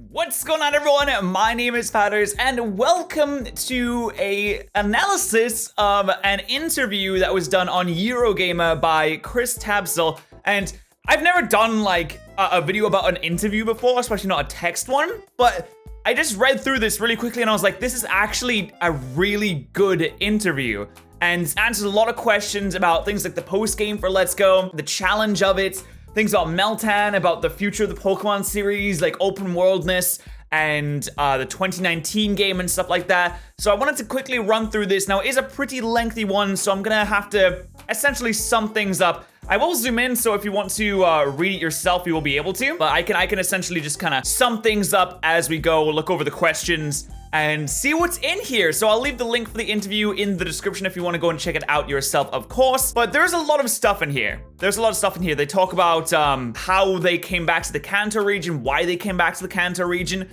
What's going on, everyone? My name is Patterrz, and welcome to a analysis of an interview that was done on Eurogamer by Chris Tabsel. And I've never done like a video about an interview before, especially not a text one, but I just read through this really quickly and I was like, this is actually a really good interview and answers a lot of questions about things like the post game for Let's Go, the challenge of it, things about Meltan, about the future of the Pokemon series, like open worldness, and the 2019 game and stuff like that. So I wanted to quickly run through this. Now, it is a pretty lengthy one, so I'm gonna have to essentially sum things up. I will zoom in, so if you want to read it yourself, you will be able to. But I can essentially just kind of sum things up as we go, look over the questions, and see what's in here. So I'll leave the link for the interview in the description if you want to go and check it out yourself, of course. But there's a lot of stuff in here. They talk about how they came back to the Kanto region, why they came back to the Kanto region.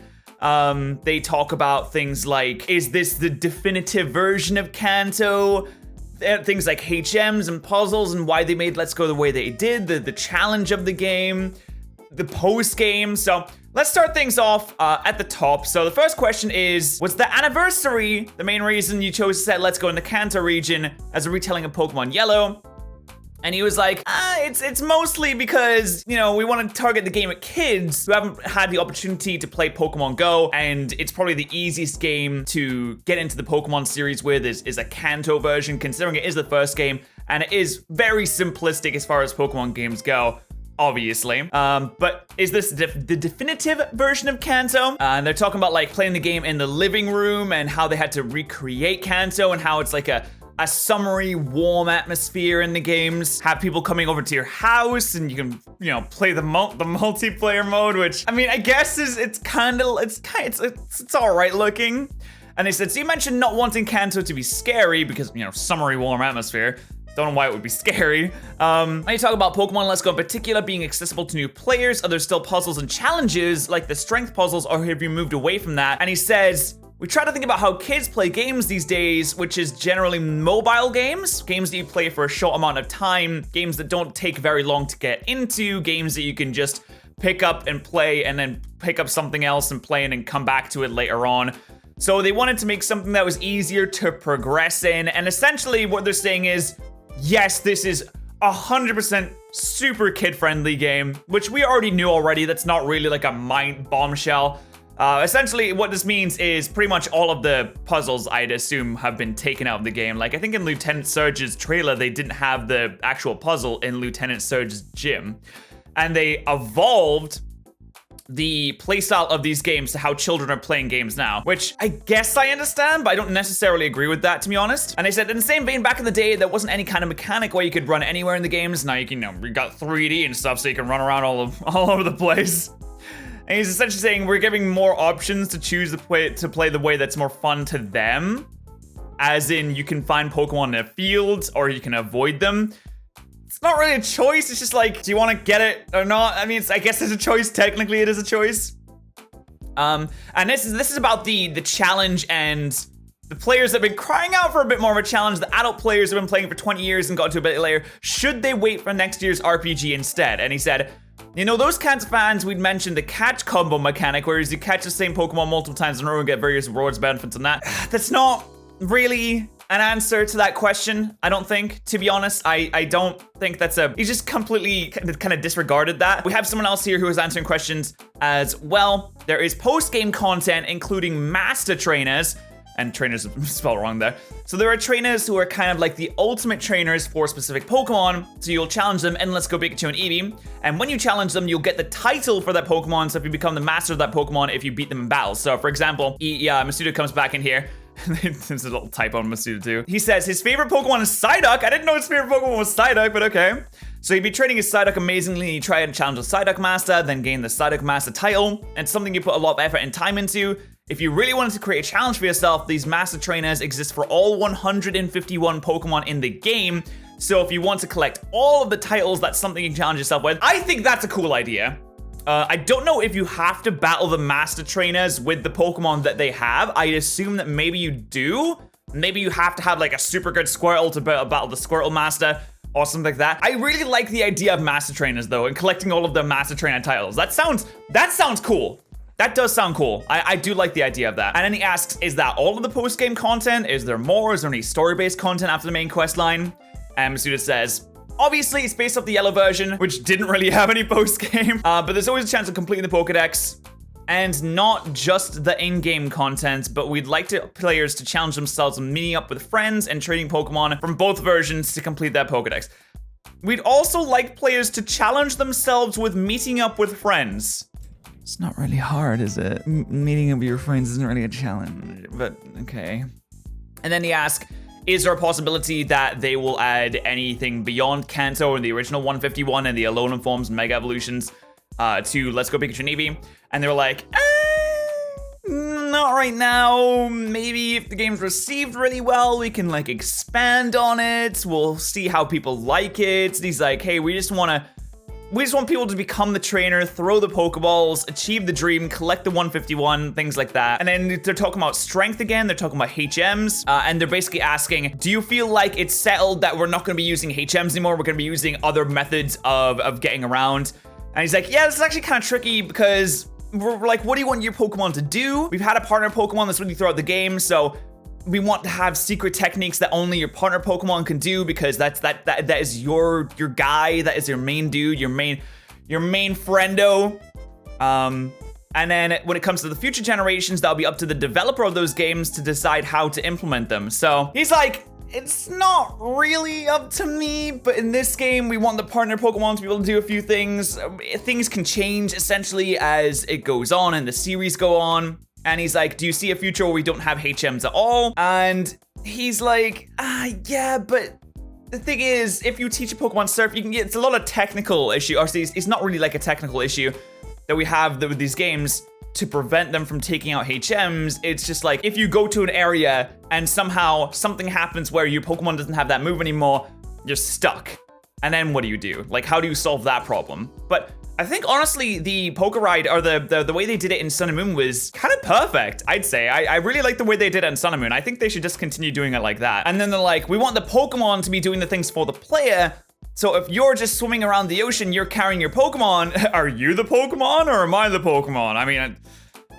They talk about things like, is this the definitive version of Kanto? Things like HMs and puzzles and why they made Let's Go the way they did, the challenge of the game, the post game. So let's start things off at the top. So the first question is, was the anniversary the main reason you chose to set Let's Go in the Kanto region as a retelling of Pokemon Yellow? And he was like, it's mostly because, you know, we want to target the game at kids who haven't had the opportunity to play Pokemon Go, and it's probably the easiest game to get into the Pokemon series with is a Kanto version, considering it is the first game, and it is very simplistic as far as Pokemon games go, obviously. But is this the definitive version of Kanto? And they're talking about like playing the game in the living room and how they had to recreate Kanto and how it's like a summery, warm atmosphere in the games. Have people coming over to your house and you can, you know, play the multiplayer mode, which I mean, I guess it's all right looking. And they said, so you mentioned not wanting Kanto to be scary because, you know, summery, warm atmosphere. Don't know why it would be scary. And you talk about Pokemon Let's Go in particular being accessible to new players. Are there still puzzles and challenges like the strength puzzles, or have you moved away from that? And he says, we try to think about how kids play games these days, which is generally mobile games that you play for a short amount of time, games that don't take very long to get into, games that you can just pick up and play and then pick up something else and play and then come back to it later on. So they wanted to make something that was easier to progress in, and essentially what they're saying is, yes, this is 100% super kid-friendly game, which we already knew already. That's not really like a mind bombshell. Essentially, what this means is pretty much all of the puzzles, I'd assume, have been taken out of the game. Like, I think in Lieutenant Surge's trailer, they didn't have the actual puzzle in Lieutenant Surge's gym. And they evolved the playstyle of these games to how children are playing games now, which I guess I understand, but I don't necessarily agree with that, to be honest. And they said, in the same vein, back in the day, there wasn't any kind of mechanic where you could run anywhere in the games. Now you can, you know, we got 3D and stuff, so you can run around all over the place. And he's essentially saying we're giving more options to choose to play the way that's more fun to them. As in, you can find Pokemon in a field, or you can avoid them. It's not really a choice, it's just like, do you want to get it or not? I mean, I guess it's a choice, technically it is a choice. And this is about the challenge, and the players that have been crying out for a bit more of a challenge, the adult players who have been playing for 20 years and got to a bit later, should they wait for next year's RPG instead? And he said, you know, those kinds of fans, we'd mentioned the catch combo mechanic, whereas you catch the same Pokemon multiple times in a row and get various rewards benefits on that. That's not really an answer to that question, I don't think, to be honest. I don't think that's he just completely kind of disregarded that. We have someone else here who is answering questions as well. There is post-game content, including master trainers, and trainers spelled wrong there. So there are trainers who are kind of like the ultimate trainers for specific Pokemon. So you'll challenge them in Let's Go Pikachu and Eevee. And when you challenge them, you'll get the title for that Pokemon. So if you become the master of that Pokemon, if you beat them in battle. So for example, Masuda comes back in here. There's a little typo on Masuda too. He says his favorite Pokemon is Psyduck. I didn't know his favorite Pokemon was Psyduck, but okay. So he'd be training his Psyduck amazingly. You try and challenge the Psyduck Master, then gain the Psyduck Master title. And it's something you put a lot of effort and time into. If you really wanted to create a challenge for yourself, these Master Trainers exist for all 151 Pokemon in the game. So if you want to collect all of the titles, that's something you can challenge yourself with. I think that's a cool idea. I don't know if you have to battle the Master Trainers with the Pokemon that they have. I assume that maybe you do, Maybe you have to have like a super good Squirtle to battle the Squirtle Master or something like that. I really like the idea of Master Trainers though, and collecting all of the Master Trainer titles. That sounds cool. That does sound cool. I do like the idea of that. And then he asks, is that all of the post-game content? Is there more? Is there any story-based content after the main quest line? And Masuda says, obviously, it's based off the yellow version, which didn't really have any post-game. But there's always a chance of completing the Pokedex. And not just the in-game content, but we'd like players to challenge themselves and meeting up with friends and trading Pokemon from both versions to complete that Pokedex. We'd also like players to challenge themselves with meeting up with friends. It's not really hard, is it? Meeting up with your friends isn't really a challenge, but okay. And then he asks, is there a possibility that they will add anything beyond Kanto and the original 151 and the Alolan forms and Mega Evolutions to Let's Go Pikachu and Eevee? And they were like, not right now. Maybe if the game's received really well, we can like expand on it. We'll see how people like it. And he's like, hey, we just want people to become the trainer, throw the Pokeballs, achieve the dream, collect the 151, things like that. And then they're talking about strength again. They're talking about HMs. And they're basically asking, do you feel like it's settled that we're not going to be using HMs anymore? We're going to be using other methods of getting around. And he's like, yeah, this is actually kind of tricky because we're like, what do you want your Pokemon to do? We've had a partner Pokemon that's really throughout the game, so we want to have secret techniques that only your partner Pokemon can do because that is your guy, that is your main dude, your main friendo. And then when it comes to the future generations, that'll be up to the developer of those games to decide how to implement them. So he's like, it's not really up to me, but in this game, we want the partner Pokemon to be able to do a few things. Things can change essentially as it goes on and the series go on. And he's like, do you see a future where we don't have HMs at all? And he's like, yeah, but the thing is, if you teach a Pokemon Surf, you can get, it's a lot of technical issue. Or it's not really like a technical issue that we have with these games to prevent them from taking out HMs. It's just like, if you go to an area and somehow something happens where your Pokemon doesn't have that move anymore, you're stuck. And then what do you do? Like, how do you solve that problem? But I think honestly, the Poke Ride or the way they did it in Sun and Moon was kind of perfect, I'd say. I really like the way they did it in Sun and Moon. I think they should just continue doing it like that. And then they're like, we want the Pokemon to be doing the things for the player. So if you're just swimming around the ocean, you're carrying your Pokemon. Are you the Pokemon or am I the Pokemon? I mean,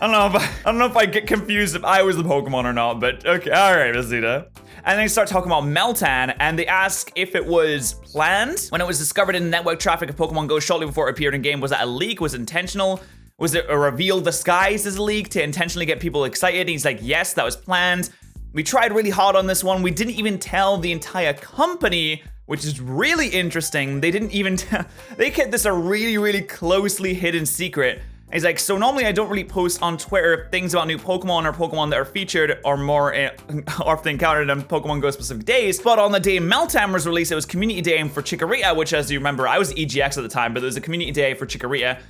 I don't know if I get confused if I was the Pokemon or not, but okay, all right, Masuda. And they start talking about Meltan, and they ask if it was planned when it was discovered in network traffic of Pokemon Go shortly before it appeared in game. Was that a leak? Was it intentional? Was it a reveal disguised as a leak to intentionally get people excited? And he's like, yes, that was planned. We tried really hard on this one. We didn't even tell the entire company, which is really interesting. They didn't even tell, they kept this a really, really closely hidden secret. And he's like, so normally I don't really post on Twitter things about new Pokemon or Pokemon that are featured or more often encountered on Pokemon Go specific days. But on the day Meltan was released, it was Community Day for Chikorita, which as you remember, I was EGX at the time, but there was a Community Day for Chikorita.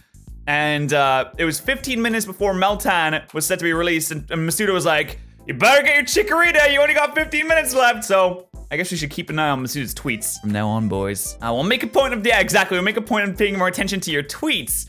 And it was 15 minutes before Meltan was set to be released. And Masuda was like, you better get your Chikorita, you only got 15 minutes left. So I guess we should keep an eye on Masuda's tweets from now on, boys. We'll make a point of, yeah, exactly. We'll make a point of paying more attention to your tweets.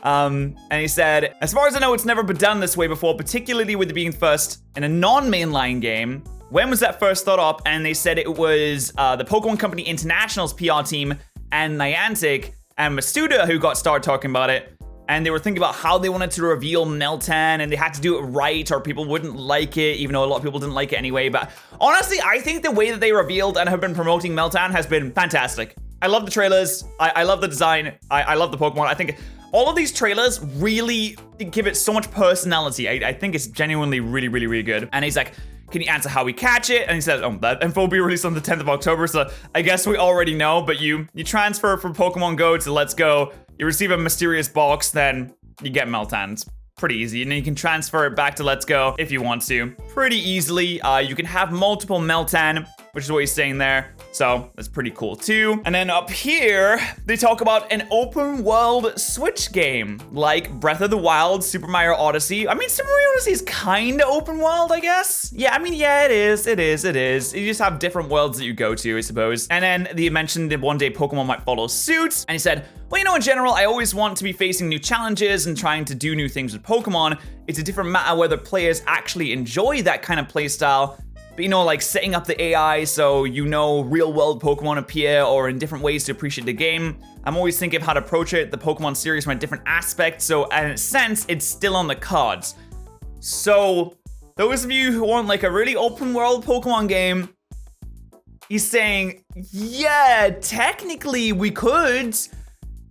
And he said, as far as I know, it's never been done this way before, particularly with it being first in a non-mainline game. When was that first thought up? And they said it was the Pokemon Company International's PR team and Niantic and Masuda who got started talking about it. And they were thinking about how they wanted to reveal Meltan, and they had to do it right or people wouldn't like it, even though a lot of people didn't like it anyway. But honestly, I think the way that they revealed and have been promoting Meltan has been fantastic. I love the trailers. I love the design. I love the Pokemon. I think all of these trailers really give it so much personality. I think it's genuinely really, really, really good. And he's like, can you answer how we catch it? And he says, oh, that info will be released on the 10th of October. So I guess we already know, but you transfer from Pokemon Go to Let's Go, you receive a mysterious box, then you get Meltan. It's pretty easy. And then you can transfer it back to Let's Go if you want to. Pretty easily. You can have multiple Meltan, which is what he's saying there. So that's pretty cool too. And then up here, they talk about an open world Switch game like Breath of the Wild, Super Mario Odyssey. I mean, Super Mario Odyssey is kind of open world, I guess. Yeah, I mean, yeah, it is. You just have different worlds that you go to, I suppose. And then they mentioned that one day Pokemon might follow suit. And he said, well, you know, in general, I always want to be facing new challenges and trying to do new things with Pokemon. It's a different matter whether players actually enjoy that kind of playstyle. But you know, like setting up the AI so you know real world Pokemon appear or in different ways to appreciate the game. I'm always thinking of how to approach it, the Pokemon series from a different aspect. So in a sense, it's still on the cards. So those of you who want like a really open world Pokemon game, he's saying, yeah, technically we could.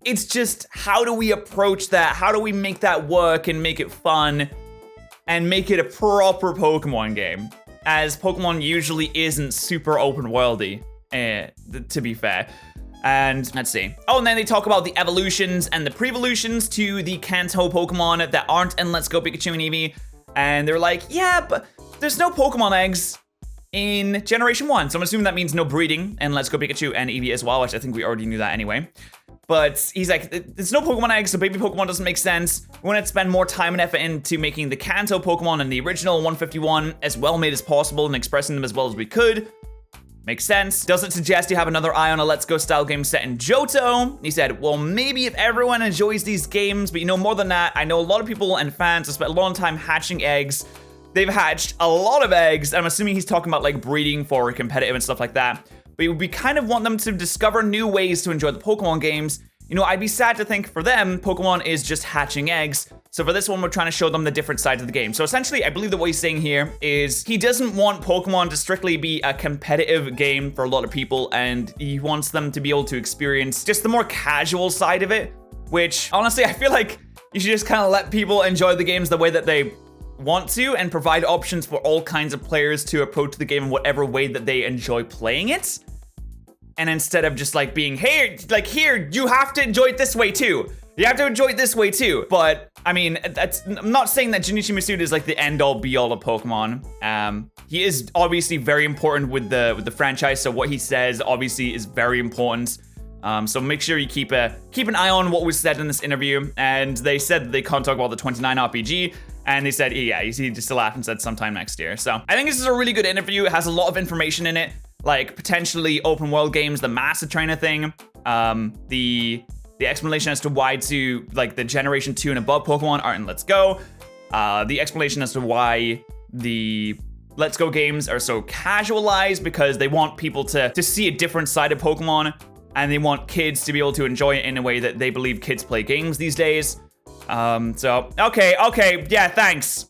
It's just, how do we approach that? How do we make that work and make it fun and make it a proper Pokemon game? As Pokemon usually isn't super open worldy, to be fair. And let's see. Oh, and then they talk about the evolutions and the pre-evolutions to the Kanto Pokemon that aren't in Let's Go Pikachu and Eevee. And they're like, yeah, but there's no Pokemon eggs in Generation 1. So I'm assuming that means no breeding in Let's Go Pikachu and Eevee as well, which I think we already knew that anyway. But he's like, there's no Pokemon eggs, so baby Pokemon doesn't make sense. We want to spend more time and effort into making the Kanto Pokemon and the original 151 as well made as possible and expressing them as well as we could. Makes sense. Doesn't suggest you have another eye on a Let's Go style game set in Johto. He said, well, maybe if everyone enjoys these games, but you know, more than that, I know a lot of people and fans have spent a long time hatching eggs. They've hatched a lot of eggs. I'm assuming he's talking about like breeding for competitive and stuff like that. But we kind of want them to discover new ways to enjoy the Pokemon games. You know, I'd be sad to think for them, Pokemon is just hatching eggs. So for this one, we're trying to show them the different sides of the game. So essentially, I believe that what he's saying here is he doesn't want Pokemon to strictly be a competitive game for a lot of people, and he wants them to be able to experience just the more casual side of it, which honestly, I feel like you should just kind of let people enjoy the games the way that they want to and provide options for all kinds of players to approach the game in whatever way that they enjoy playing it. And instead of just like being, hey, like here, you have to enjoy it this way too. You have to enjoy it this way too. But I mean, I'm not saying that Junichi Masuda is like the end all be all of Pokemon. He is obviously very important with the franchise. So what he says obviously is very important. So make sure you keep an eye on what was said in this interview. And they said that they can't talk about the 29 RPG. And they said, yeah, he just laughed and said sometime next year. So I think this is a really good interview. It has a lot of information in it. Like potentially open world games, the Master Trainer thing, the explanation as to why like the Generation 2 and above Pokemon aren't in Let's Go, the explanation as to why the Let's Go games are so casualized because they want people to see a different side of Pokemon, and they want kids to be able to enjoy it in a way that they believe kids play games these days. So okay, yeah, thanks,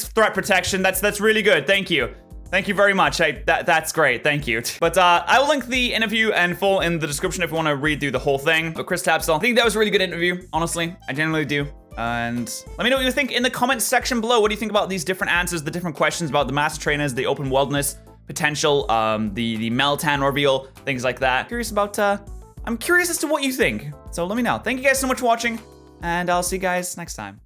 Threat Protection. That's really good. Thank you. Thank you very much. That's great. Thank you. But I will link the interview in full in the description if you want to read through the whole thing. But Chris Tapsell, I think that was a really good interview. Honestly, I genuinely do. And let me know what you think in the comments section below. What do you think about these different answers, the different questions about the Master Trainers, the open worldness potential, the Meltan reveal, things like that. I'm curious as to what you think. So let me know. Thank you guys so much for watching, and I'll see you guys next time.